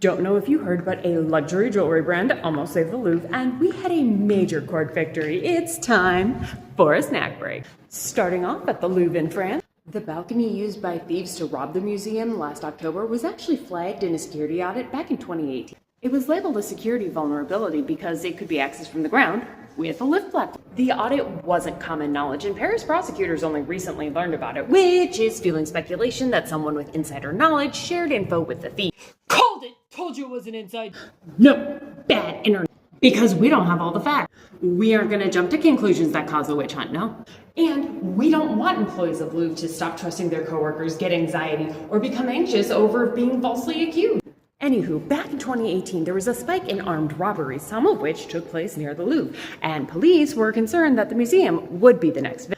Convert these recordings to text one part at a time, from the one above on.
Don't know if you heard, but a luxury jewelry brand almost saved the Louvre, and we had a major court victory. It's time for a snack break. Starting off at the Louvre in France, the balcony used by thieves to rob the museum last October was actually flagged in a security audit back in 2018. It was labeled a security vulnerability because it could be accessed from the ground with a lift platform. The audit wasn't common knowledge, and Paris prosecutors only recently learned about it, which is fueling speculation that someone with insider knowledge shared info with the thief. Called it! Told you it was an inside. No, bad internet. Because we don't have all the facts. We aren't going to jump to conclusions that cause a witch hunt, no? And we don't want employees of Louvre to stop trusting their coworkers, get anxiety, or become anxious over being falsely accused. Anywho, back in 2018, there was a spike in armed robberies, some of which took place near the Louvre, and police were concerned that the museum would be the next victim.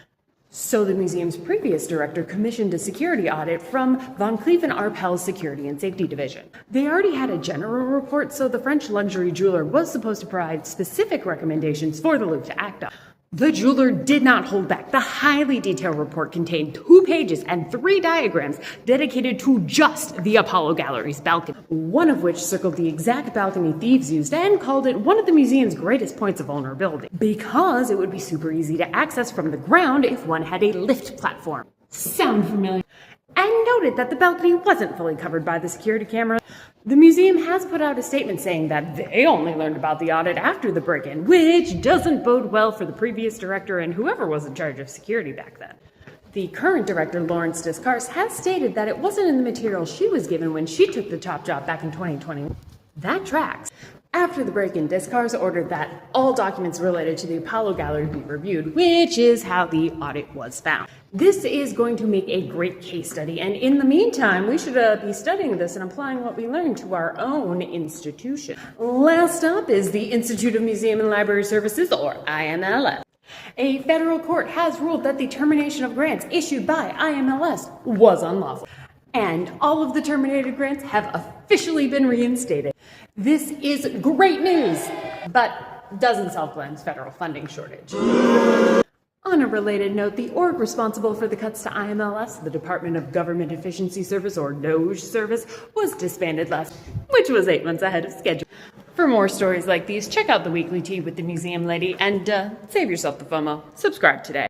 So the museum's previous director commissioned a security audit from Van Cleef & Arpels Security and Safety Division. They already had a general report, so the French luxury jeweler was supposed to provide specific recommendations for the Louvre to act on. The jeweler did not hold back. The highly detailed report contained 2 pages and 3 diagrams dedicated to just the Apollo Gallery's balcony, one of which circled the exact balcony thieves used and called it one of the museum's greatest points of vulnerability, because it would be super easy to access from the ground if one had a lift platform. Sound familiar? And noted that the balcony wasn't fully covered by the security camera. The museum has put out a statement saying that they only learned about the audit after the break-in, which doesn't bode well for the previous director and whoever was in charge of security back then. The current director, Laurence Descartes, has stated that it wasn't in the material she was given when she took the top job back in 2020. That tracks. After the break-in, Descartes ordered that all documents related to the Apollo Gallery be reviewed, which is how the audit was found. This is going to make a great case study, and in the meantime, we should be studying this and applying what we learned to our own institution. Last up is the Institute of Museum and Library Services, or IMLS. A federal court has ruled that the termination of grants issued by IMLS was unlawful, and all of the terminated grants have officially been reinstated. This is great news, but doesn't solve GLAM's federal funding shortage. On a related note, the org responsible for the cuts to IMLS, the Department of Government Efficiency Service, or DOGE service, was disbanded last, which was 8 months ahead of schedule. For more stories like these, check out the Weekly Tea with the Museum Lady and save yourself the FOMO. Subscribe today.